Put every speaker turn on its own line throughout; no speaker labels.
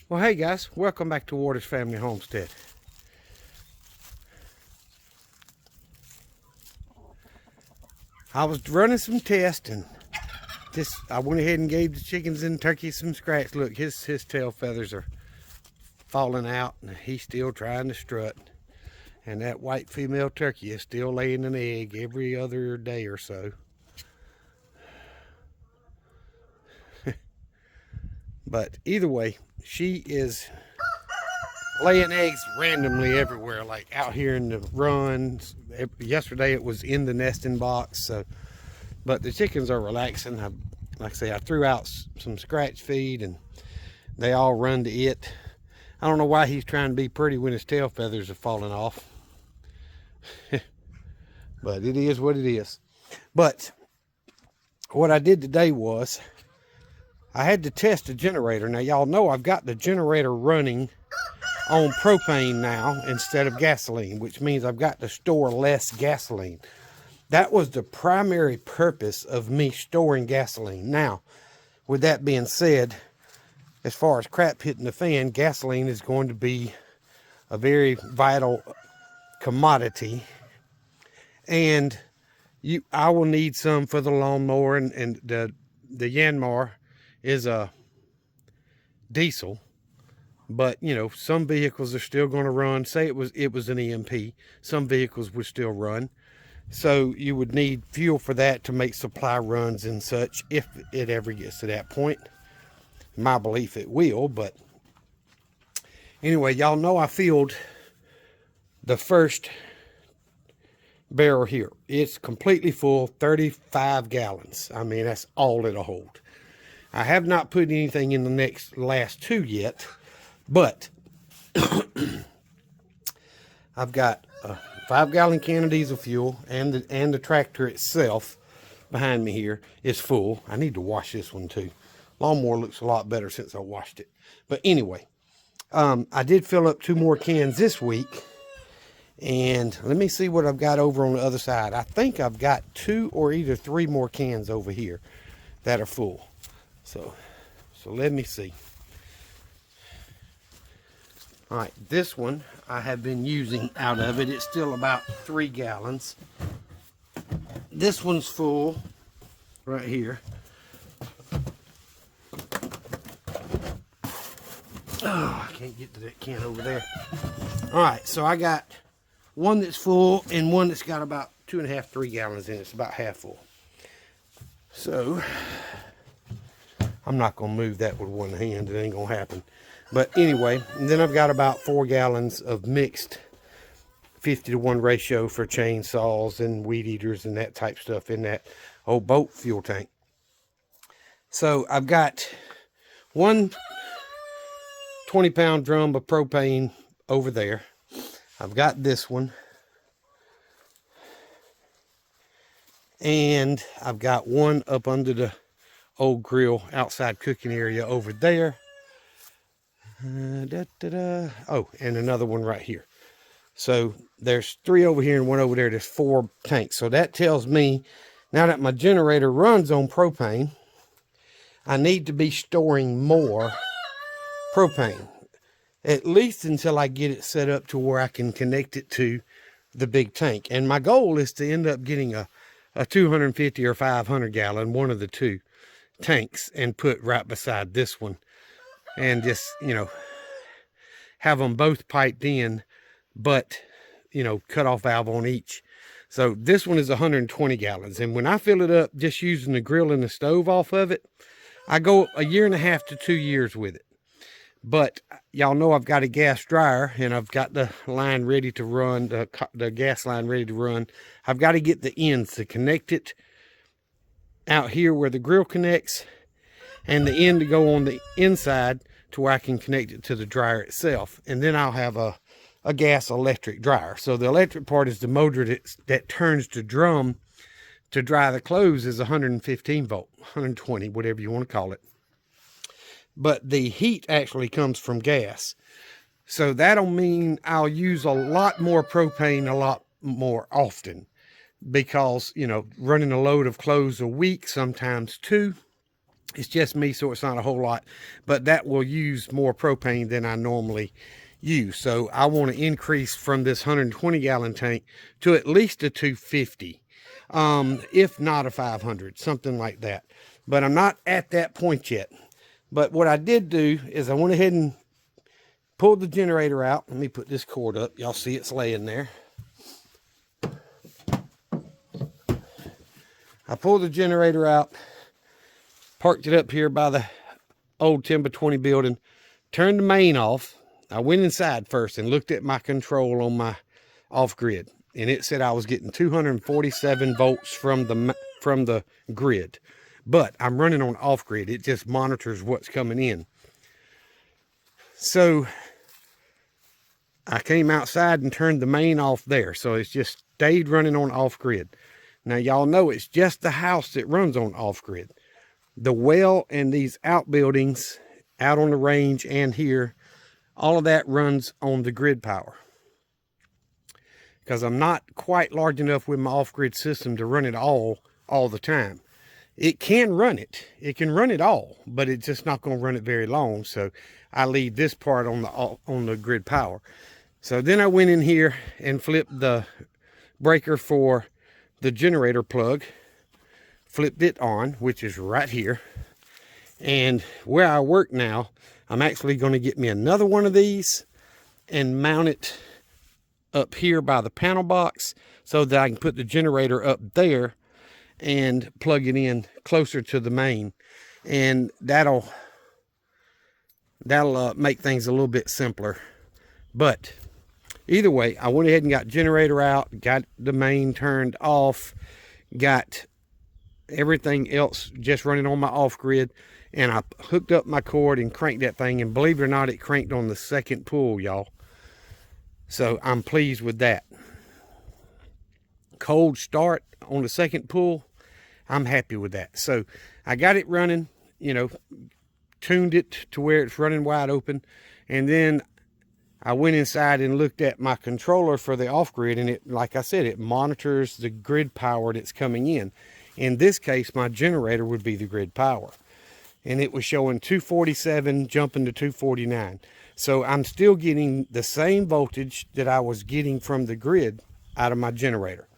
Well, hey guys, welcome back to Waters Family Homestead. I was running some tests and I went ahead and gave the chickens and turkeys some scratch. Look, his tail feathers are falling out and he's still trying to strut. And that white female turkey is still laying an egg every other day or so. But either way, she is laying eggs randomly everywhere, like out here in the runs. Yesterday it was in the nesting box. So, but the chickens are relaxing. Like I say, I threw out some scratch feed and they all run to it. I don't know why he's trying to be pretty when his tail feathers are falling off. But it is what it is. But what I did today was I had to test the generator. Now y'all know I've got the generator running on propane now instead of gasoline, which means I've got to store less gasoline. That was the primary purpose of me storing gasoline. Now, with that being said, as far as crap hitting the fan, gasoline is going to be a very vital commodity. And I will need some for the lawnmower, and the Yanmar is a diesel. But, you know, some vehicles are still going to run. Say it was an EMP. Some vehicles would still run. So you would need fuel for that to make supply runs and such if it ever gets to that point. My belief it will, but anyway, y'all know I filled the first barrel here. It's completely full, 35 gallons. I mean, that's all it'll hold. I have not put anything in the last two yet. But I've got a 5-gallon can of diesel fuel, and the tractor itself behind me here is full. I need to wash this one too. Lawnmower looks a lot better since I washed it. But anyway, I did fill up 2 more cans this week. And let me see what I've got over on the other side. I think I've got 2 or either 3 more cans over here that are full. So let me see. All right, this one I have been using out of it. It's still about 3 gallons. This one's full right here. Oh, I can't get to that can over there. All right, so I got one that's full and one that's got about 2.5, 3 gallons in it. It's about half full. So I'm not gonna move that with one hand. It ain't gonna happen. But anyway, and then I've got about 4 gallons of mixed 50-to-1 ratio for chainsaws and weed eaters and that type stuff in that old boat fuel tank. So I've got one 20-pound drum of propane over there. I've got this one. And I've got one up under the old grill outside cooking area over there. Oh, and another one right here. So there's 3 over here and 1 over there. There's 4 tanks. So that tells me now that my generator runs on propane, I need to be storing more propane, at least until I get it set up to where I can connect it to the big tank. And my goal is to end up getting a 250 or 500 gallon, one of the 2 tanks, and put right beside this one. And just, you know, have them both piped in, but, you know, cut off valve on each. So this one is 120 gallons. And when I fill it up just using the grill and the stove off of it, I go 1.5 to 2 years with it. But y'all know I've got a gas dryer and I've got the line ready to run, the gas line ready to run. I've got to get the ends to connect it out here where the grill connects, and the end to go on the inside to where I can connect it to the dryer itself. And then I'll have a gas electric dryer. So the electric part is the motor that turns the drum to dry the clothes is 115 volt, 120, whatever you want to call it. But the heat actually comes from gas. So that'll mean I'll use a lot more propane a lot more often, because, you know, running a load of clothes a week, sometimes 2, It's just me, so it's not a whole lot, but that will use more propane than I normally use. So I want to increase from this 120 gallon tank to at least a 250, if not a 500, something like that. But I'm not at that point yet. But what I did do is I went ahead and pulled the generator out. Let me put this cord up. Y'all see it's laying there. I pulled the generator out, parked it up here by the old 10x20 building, turned the main off. I went inside first and looked at my control on my off-grid, and it said I was getting 247 volts from the grid. But I'm running on off-grid. It just monitors what's coming in. So I came outside and turned the main off there. So it's just stayed running on off-grid. Now, y'all know it's just the house that runs on off-grid. The well and these outbuildings out on the range and here, all of that runs on the grid power. Because I'm not quite large enough with my off-grid system to run it all the time. It can run it. It can run it all, but it's just not going to run it very long. So I leave this part on the grid power. So then I went in here and flipped the breaker for the generator plug. Flipped it on, which is right here. And where I work now, I'm actually going to get me another one of these and mount it up here by the panel box so that I can put the generator up there and plug it in closer to the main, and that'll make things a little bit simpler. But either way, I went ahead and got generator out, got the main turned off, got everything else just running on my off-grid, and I hooked up my cord and cranked that thing, and believe it or not, it cranked on the second pull, y'all. So I'm pleased with that. Cold start on the second pull, I'm happy with that. So I got it running, you know, tuned it to where it's running wide open, and then I went inside and looked at my controller for the off-grid, and it, like I said, it monitors the grid power that's coming in. In this case, my generator would be the grid power, and it was showing 247 jumping to 249. So I'm still getting the same voltage that I was getting from the grid out of my generator.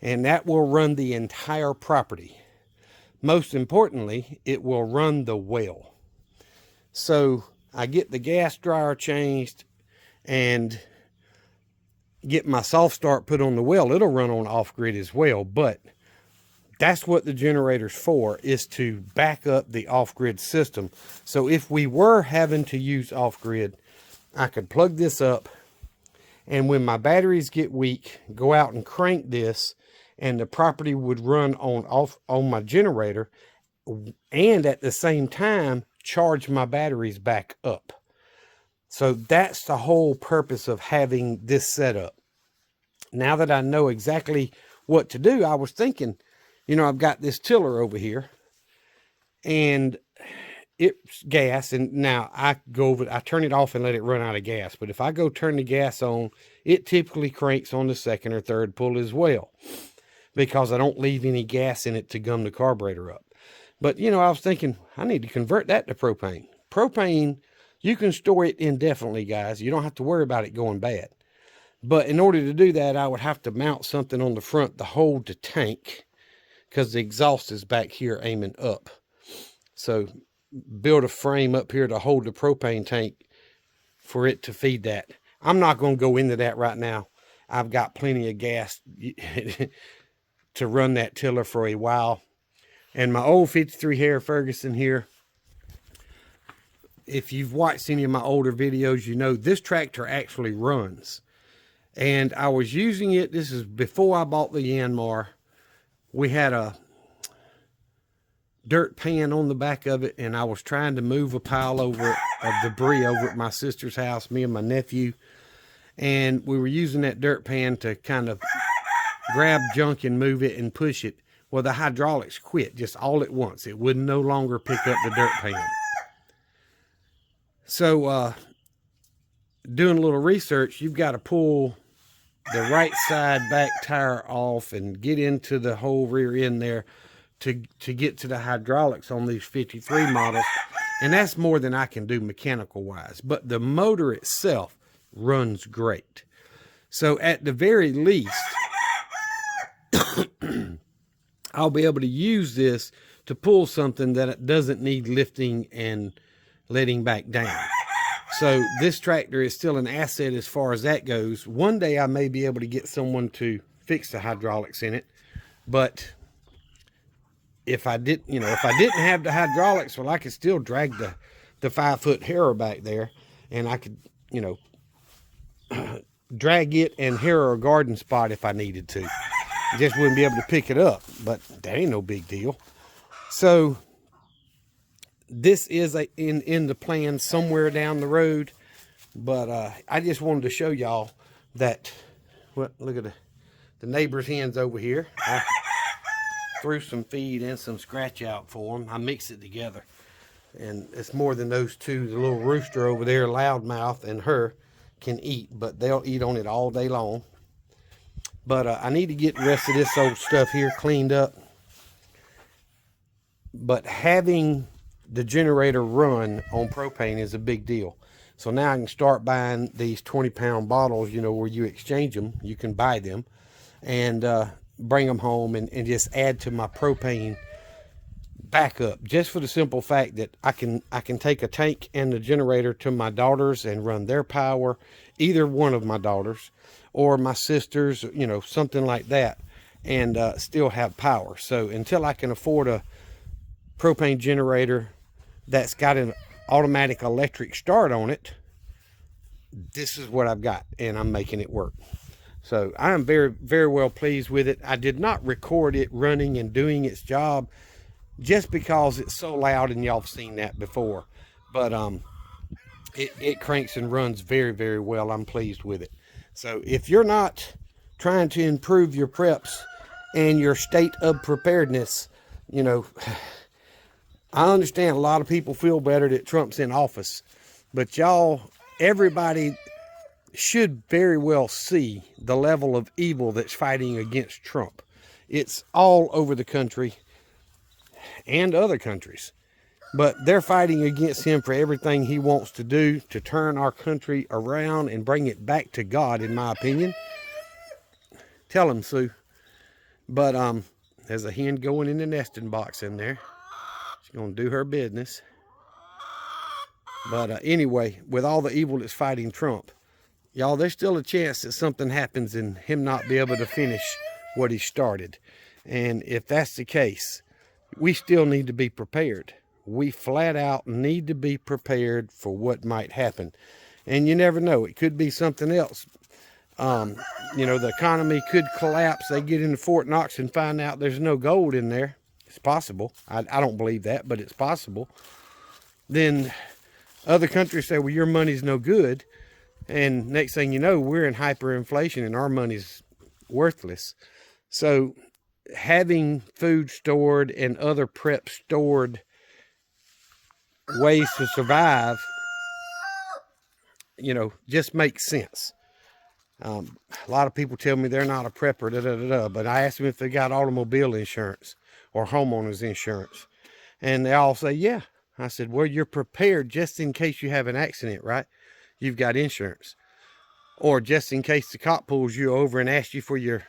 And that will run the entire property. Most importantly, it will run the well. So I get the gas dryer changed and get my soft start put on the well. It'll run on off-grid as well, but that's what the generator's for, is to back up the off-grid system. So if we were having to use off-grid, I could plug this up, and when my batteries get weak, go out and crank this, and the property would run on my generator, and at the same time charge my batteries back up. So that's the whole purpose of having this set up. Now that I know exactly what to do, I was thinking, you know, I've got this tiller over here, and it's gas, and now I turn it off and let it run out of gas. But if I go turn the gas on, it typically cranks on the second or third pull as well, because I don't leave any gas in it to gum the carburetor up. But, you know, I was thinking, I need to convert that to propane. Propane, you can store it indefinitely, guys. You don't have to worry about it going bad. But in order to do that, I would have to mount something on the front to hold the tank, because the exhaust is back here aiming up. So build a frame up here to hold the propane tank for it to feed that. I'm not going to go into that right now. I've got plenty of gas to run that tiller for a while. And my old 53 Harry Ferguson here, if you've watched any of my older videos, you know this tractor actually runs. And I was using it, this is before I bought the Yanmar. We had a dirt pan on the back of it, and I was trying to move a pile of debris over at my sister's house, me and my nephew. And we were using that dirt pan to kind of grab junk and move it and push it. Well, the hydraulics quit just all at once. It would no longer pick up the dirt pan. So, doing a little research, you've got to pull the right side back tire off and get into the whole rear end there to get to the hydraulics on these 53 models. And that's more than I can do mechanical wise. But the motor itself runs great. So at the very least, I'll be able to use this to pull something that doesn't need lifting and letting back down. So this tractor is still an asset as far as that goes. One day I may be able to get someone to fix the hydraulics in it. But if I didn't have the hydraulics, well, I could still drag the 5-foot harrow back there, and I could, drag it and harrow a garden spot if I needed to. I just wouldn't be able to pick it up, but that ain't no big deal. So this is in the plan somewhere down the road, but I just wanted to show y'all that. Well, look at the neighbor's hens over here. I threw some feed and some scratch out for them. I mix it together, and it's more than those two. The little rooster over there, Loudmouth, and her can eat, but they'll eat on it all day long. But I need to get the rest of this old stuff here cleaned up. But having the generator run on propane is a big deal. So now I can start buying these 20-pound bottles, where you exchange them. You can buy them and bring them home and just add to my propane backup, just for the simple fact that I can take a tank and the generator to my daughters and run their power, either one of my daughters or my sisters, something like that, and still have power. So until I can afford a propane generator that's got an automatic electric start on it, this is what I've got, and I'm making it work. So I am very, very well pleased with it. I did not record it running and doing its job just because it's so loud, and y'all have seen that before. But it cranks and runs very, very well. I'm pleased with it. So if you're not trying to improve your preps and your state of preparedness, I understand a lot of people feel better that Trump's in office, but everybody should very well see the level of evil that's fighting against Trump. It's all over the country and other countries, but they're fighting against him for everything he wants to do to turn our country around and bring it back to God, in my opinion. Tell him, Sue. But there's a hen going in the nesting box in there. She's going to do her business. But anyway, with all the evil that's fighting Trump, y'all, there's still a chance that something happens and him not be able to finish what he started. And if that's the case, we still need to be prepared. We flat out need to be prepared for what might happen. And you never know. It could be something else. The economy could collapse. They get into Fort Knox and find out there's no gold in there. It's possible. I don't believe that, but it's possible. Then other countries say, well, your money's no good. And next thing you know, we're in hyperinflation and our money's worthless. So having food stored and other prep stored ways to survive, just makes sense. A lot of people tell me they're not a prepper, but I ask them if they got automobile insurance or homeowners insurance. And they all say, yeah. I said, well, you're prepared just in case you have an accident, right? You've got insurance. Or just in case the cop pulls you over and asks you for your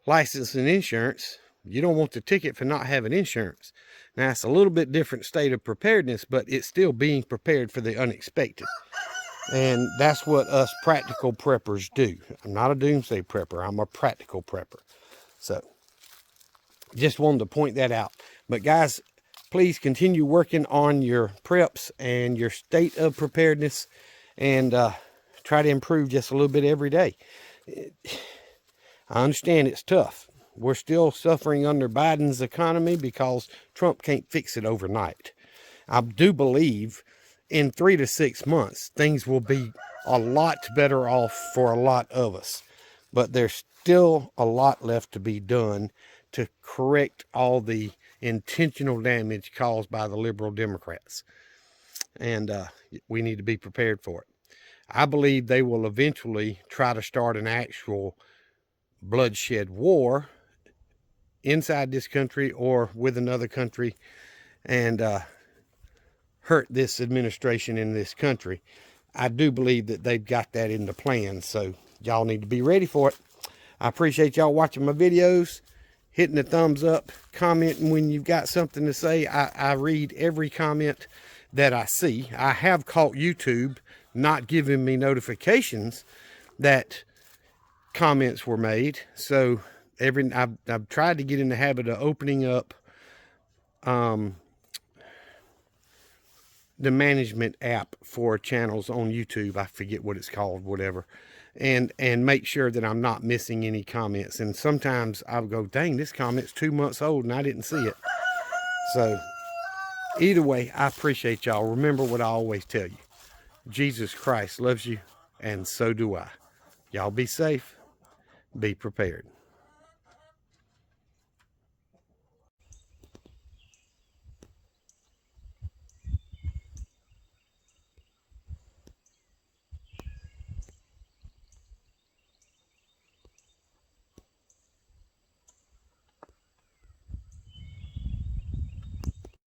license and insurance, you don't want the ticket for not having insurance. Now, it's a little bit different state of preparedness, but it's still being prepared for the unexpected. And that's what us practical preppers do. I'm not a doomsday prepper. I'm a practical prepper. So, just wanted to point that out. But guys, please continue working on your preps and your state of preparedness, and try to improve just a little bit every day. I understand it's tough. We're still suffering under Biden's economy because Trump can't fix it overnight. I do believe in 3 to 6 months, things will be a lot better off for a lot of us. But there's still a lot left to be done to correct all the intentional damage caused by the liberal Democrats. And we need to be prepared for it. I believe they will eventually try to start an actual bloodshed war inside this country or with another country and hurt this administration in this country. I do believe that they've got that in the plan, so y'all need to be ready for it. I appreciate y'all watching my videos, hitting the thumbs up, commenting when you've got something to say. I read every comment that I see. I have caught YouTube not giving me notifications that comments were made, so I've tried to get in the habit of opening up the management app for channels on YouTube. I forget what it's called, whatever, and make sure that I'm not missing any comments. And sometimes I'll go, dang, this comment's 2 months old and I didn't see it. So either way, I appreciate y'all. Remember what I always tell you: Jesus Christ loves you, and so do I. Y'all be safe, be prepared.